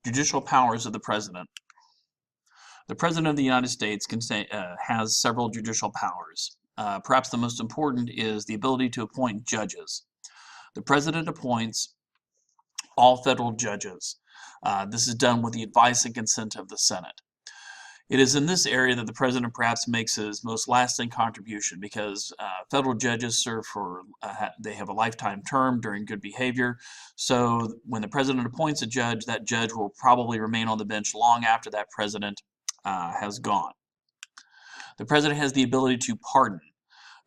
Judicial powers of the President. The President of the United States has several judicial powers. Perhaps the most important is the ability to appoint judges. The President appoints all federal judges. This is done with the advice and consent of the Senate. It is in this area that the President perhaps makes his most lasting contribution because federal judges serve for, they have a lifetime term during good behavior. So when the President appoints a judge, that judge will probably remain on the bench long after that President has gone. The President has the ability to pardon.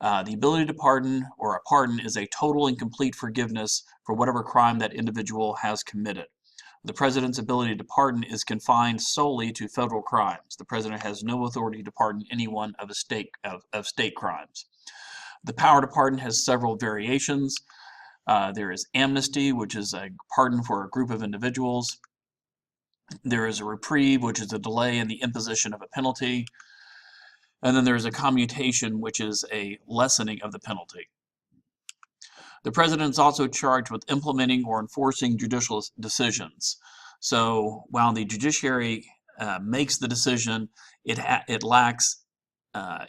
The ability to pardon, or a pardon, is a total and complete forgiveness for whatever crime that individual has committed. The President's ability to pardon is confined solely to federal crimes. The President has no authority to pardon anyone of state crimes. The power to pardon has several variations. There is amnesty, which is a pardon for a group of individuals. There is a reprieve, which is a delay in the imposition of a penalty. And then there's a commutation, which is a lessening of the penalty. The President is also charged with implementing or enforcing judicial decisions. So while the judiciary makes the decision, it lacks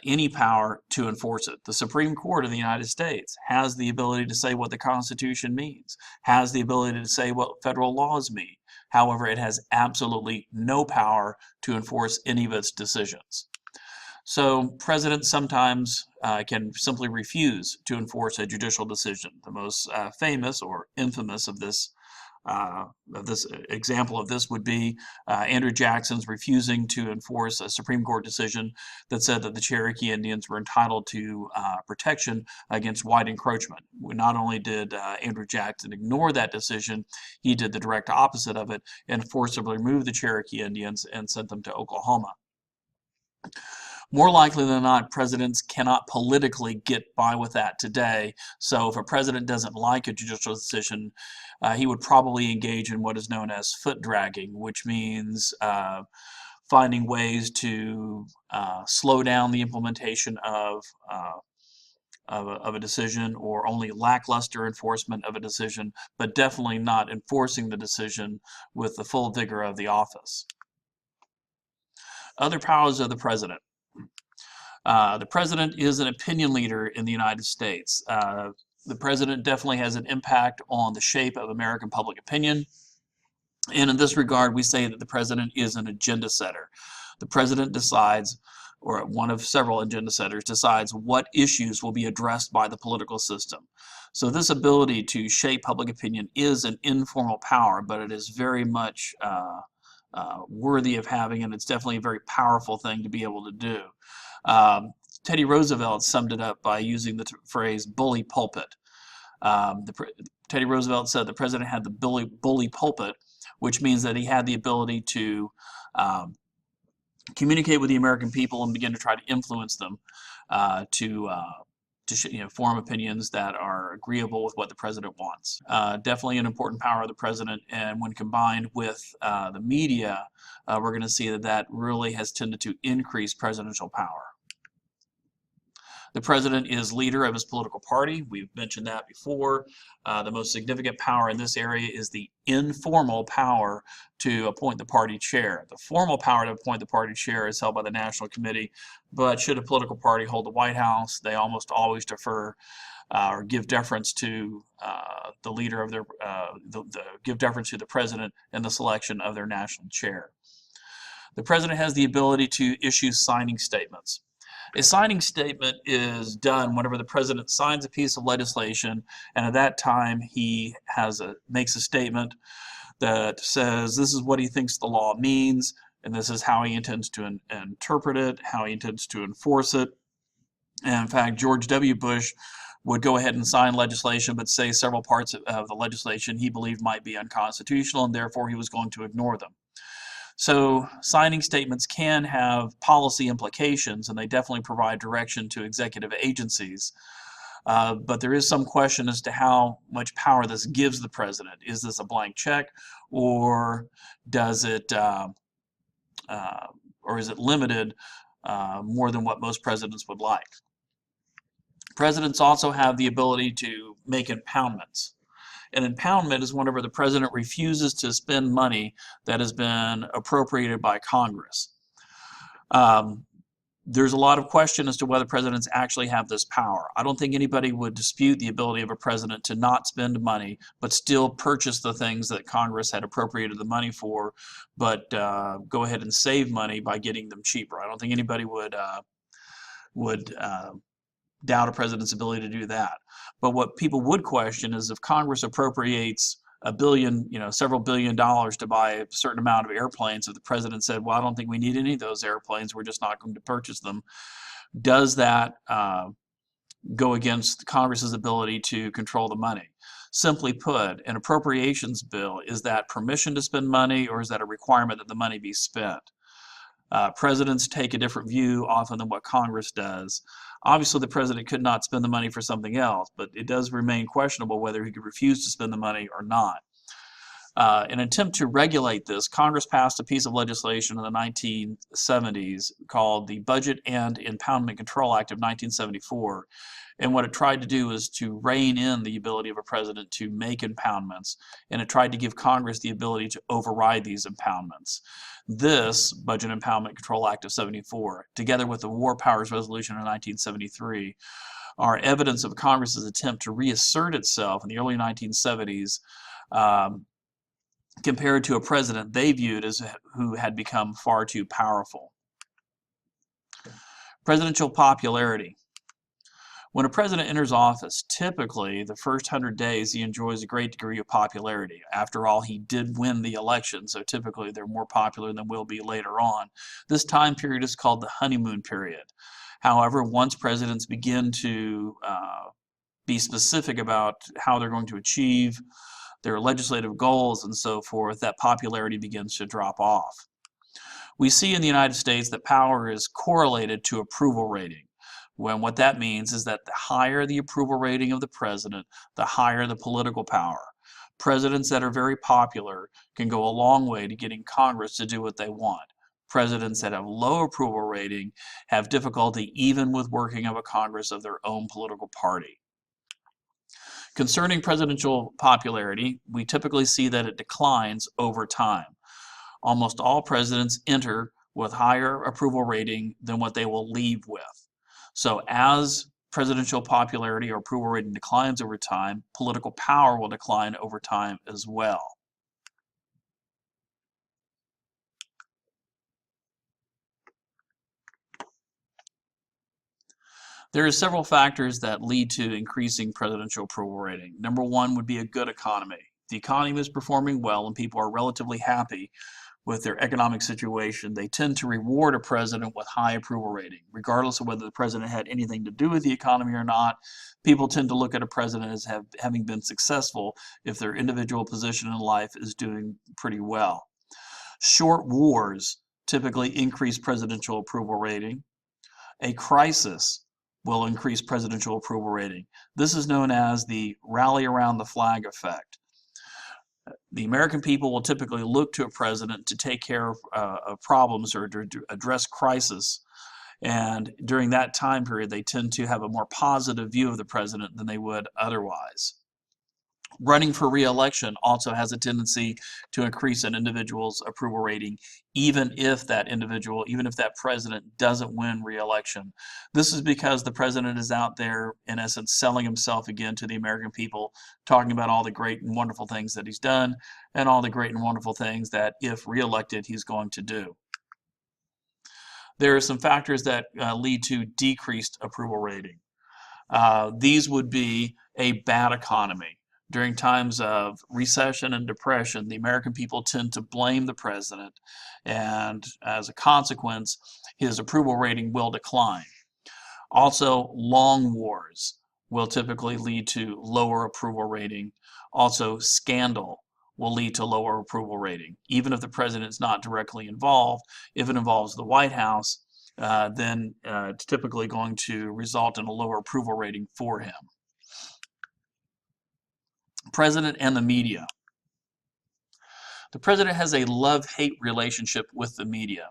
any power to enforce it. The Supreme Court of the United States has the ability to say what the Constitution means, has the ability to say what federal laws mean. However, it has absolutely no power to enforce any of its decisions. So presidents sometimes can simply refuse to enforce a judicial decision. The most famous or infamous of this example of this would be Andrew Jackson's refusing to enforce a Supreme Court decision that said that the Cherokee Indians were entitled to protection against white encroachment. Not only did Andrew Jackson ignore that decision, he did the direct opposite of it and forcibly removed the Cherokee Indians and sent them to Oklahoma. More likely than not, presidents cannot politically get by with that today. So if a president doesn't like a judicial decision, he would probably engage in what is known as foot dragging, which means finding ways to slow down the implementation of a decision, or only lackluster enforcement of a decision, but definitely not enforcing the decision with the full vigor of the office. Other powers of the president. The president is an opinion leader in the United States. The president definitely has an impact on the shape of American public opinion. And in this regard, we say that the president is an agenda setter. The president decides, or one of several agenda setters, decides what issues will be addressed by the political system. So this ability to shape public opinion is an informal power, but it is very much worthy of having, and it's definitely a very powerful thing to be able to do. Teddy Roosevelt summed it up by using the phrase bully pulpit. Teddy Roosevelt said the president had the bully pulpit, which means that he had the ability to communicate with the American people and begin to try to influence them to form opinions that are agreeable with what the president wants. Definitely an important power of the president, and when combined with the media, we're going to see that that really has tended to increase presidential power. The president is leader of his political party. We've mentioned that before. The most significant power in this area is the informal power to appoint the party chair. The formal power to appoint the party chair is held by the National Committee, but should a political party hold the White House, they almost always defer or give deference to the leader of their, give deference to the president in the selection of their national chair. The president has the ability to issue signing statements. A signing statement is done whenever the president signs a piece of legislation, and at that time he makes a statement that says this is what he thinks the law means, and this is how he intends to interpret it, how he intends to enforce it. And in fact, George W. Bush would go ahead and sign legislation, but say several parts of the legislation he believed might be unconstitutional, and therefore he was going to ignore them. So signing statements can have policy implications, and they definitely provide direction to executive agencies. But there is some question as to how much power this gives the president. Is this a blank check, or does it, or is it limited more than what most presidents would like? Presidents also have the ability to make impoundments. An impoundment is whenever the president refuses to spend money that has been appropriated by Congress. There's a lot of question as to whether presidents actually have this power. I don't think anybody would dispute the ability of a president to not spend money, but still purchase the things that Congress had appropriated the money for, but go ahead and save money by getting them cheaper. I don't think anybody would doubt a president's ability to do that. But what people would question is if Congress appropriates a billion, several $billion to buy a certain amount of airplanes, if the president said, well, I don't think we need any of those airplanes, we're just not going to purchase them, does that go against Congress's ability to control the money? Simply put, an appropriations bill, is that permission to spend money, or is that a requirement that the money be spent? Presidents take a different view often than what Congress does. Obviously, the president could not spend the money for something else, but it does remain questionable whether he could refuse to spend the money or not. In an attempt to regulate this, Congress passed a piece of legislation in the 1970s called the Budget and Impoundment Control Act of 1974. And what it tried to do is to rein in the ability of a president to make impoundments, and it tried to give Congress the ability to override these impoundments. This Budget Impoundment Control Act of 74, together with the War Powers Resolution in 1973, are evidence of Congress's attempt to reassert itself in the early 1970s compared to a president they viewed as who had become far too powerful. Presidential popularity. When a president enters office, typically the first 100 days he enjoys a great degree of popularity. After all, he did win the election, so typically they're more popular than will be later on. This time period is called the honeymoon period. However, once presidents begin to be specific about how they're going to achieve their legislative goals and so forth, that popularity begins to drop off. We see in the United States that power is correlated to approval rating. When what that means is that the higher the approval rating of the president, the higher the political power. Presidents that are very popular can go a long way to getting Congress to do what they want. Presidents that have low approval rating have difficulty even with working of a Congress of their own political party. Concerning presidential popularity, we typically see that it declines over time. Almost all presidents enter with higher approval rating than what they will leave with. So as presidential popularity or approval rating declines over time, political power will decline over time as well. There are several factors that lead to increasing presidential approval rating. Number one would be a good economy. If the economy is performing well and people are relatively happy with their economic situation, they tend to reward a president with high approval rating. Regardless of whether the president had anything to do with the economy or not, people tend to look at a president as having been successful if their individual position in life is doing pretty well. Short wars typically increase presidential approval rating. A crisis will increase presidential approval rating. This is known as the rally around the flag effect. The American people will typically look to a president to take care of problems or to address crisis. And during that time period, they tend to have a more positive view of the president than they would otherwise. Running for re-election also has a tendency to increase an individual's approval rating, even if that president doesn't win re-election. This is because the president is out there, in essence, selling himself again to the American people, talking about all the great and wonderful things that he's done and all the great and wonderful things that, if re-elected, he's going to do. There are some factors that lead to decreased approval rating. These would be a bad economy. During times of recession and depression, the American people tend to blame the president, and as a consequence, his approval rating will decline. Also, long wars will typically lead to lower approval rating. Also, scandal will lead to lower approval rating. Even if the president is not directly involved, if it involves the White House, then it's typically going to result in a lower approval rating for him. President and the media. The president has a love-hate relationship with the media.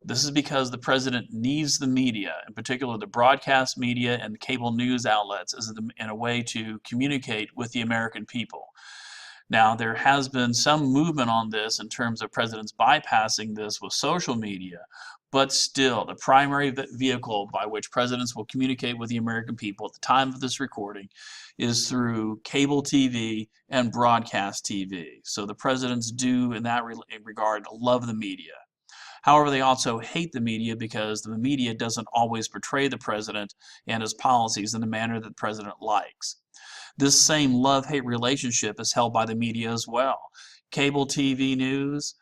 This is because the president needs the media, in particular the broadcast media and cable news outlets, in a way to communicate with the American people. Now, there has been some movement on this in terms of presidents bypassing this with social media, but still, the primary vehicle by which presidents will communicate with the American people at the time of this recording is through cable TV and broadcast TV. So the presidents do, in that regard, love the media. However, they also hate the media because the media doesn't always portray the president and his policies in the manner that the president likes. This same love-hate relationship is held by the media as well. Cable TV news,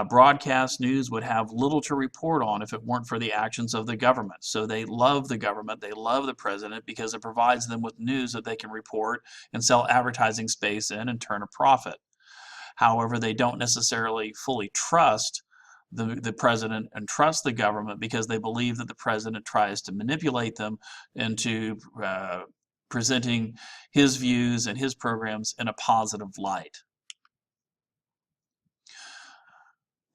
broadcast news would have little to report on if it weren't for the actions of the government. So they love the government, they love the president because it provides them with news that they can report and sell advertising space in and turn a profit. However, they don't necessarily fully trust the president and trust the government because they believe that the president tries to manipulate them into presenting his views and his programs in a positive light.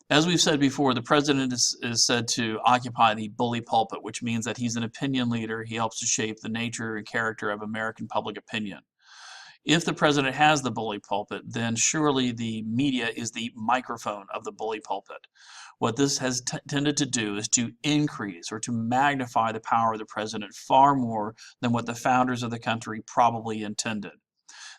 As we've said before, the president is said to occupy the bully pulpit, which means that he's an opinion leader. He helps to shape the nature and character of American public opinion. If the president has the bully pulpit, then surely the media is the microphone of the bully pulpit. What this has tended to do is to increase or to magnify the power of the president far more than what the founders of the country probably intended.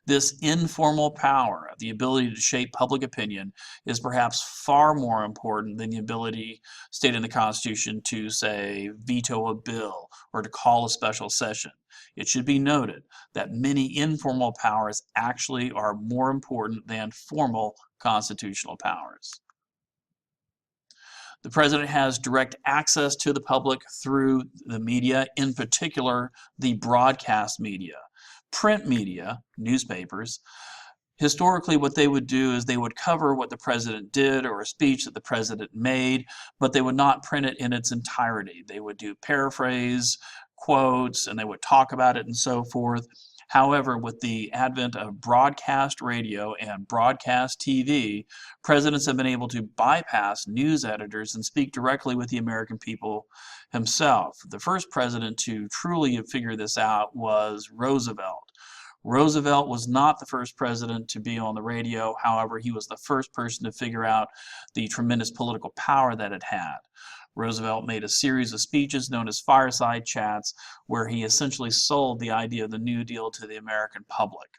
This informal power, the ability to shape public opinion, is perhaps far more important than the ability stated in the Constitution to, say, veto a bill or to call a special session. It should be noted that many informal powers actually are more important than formal constitutional powers. The president has direct access to the public through the media, in particular the broadcast media. Print media, newspapers, historically what they would do is they would cover what the president did or a speech that the president made, but they would not print it in its entirety. They would do paraphrase, quotes, and they would talk about it and so forth. However, with the advent of broadcast radio and broadcast TV, presidents have been able to bypass news editors and speak directly with the American people himself. The first president to truly figure this out was Roosevelt. Roosevelt was not the first president to be on the radio. However, he was the first person to figure out the tremendous political power that it had. Roosevelt made a series of speeches known as fireside chats where he essentially sold the idea of the New Deal to the American public.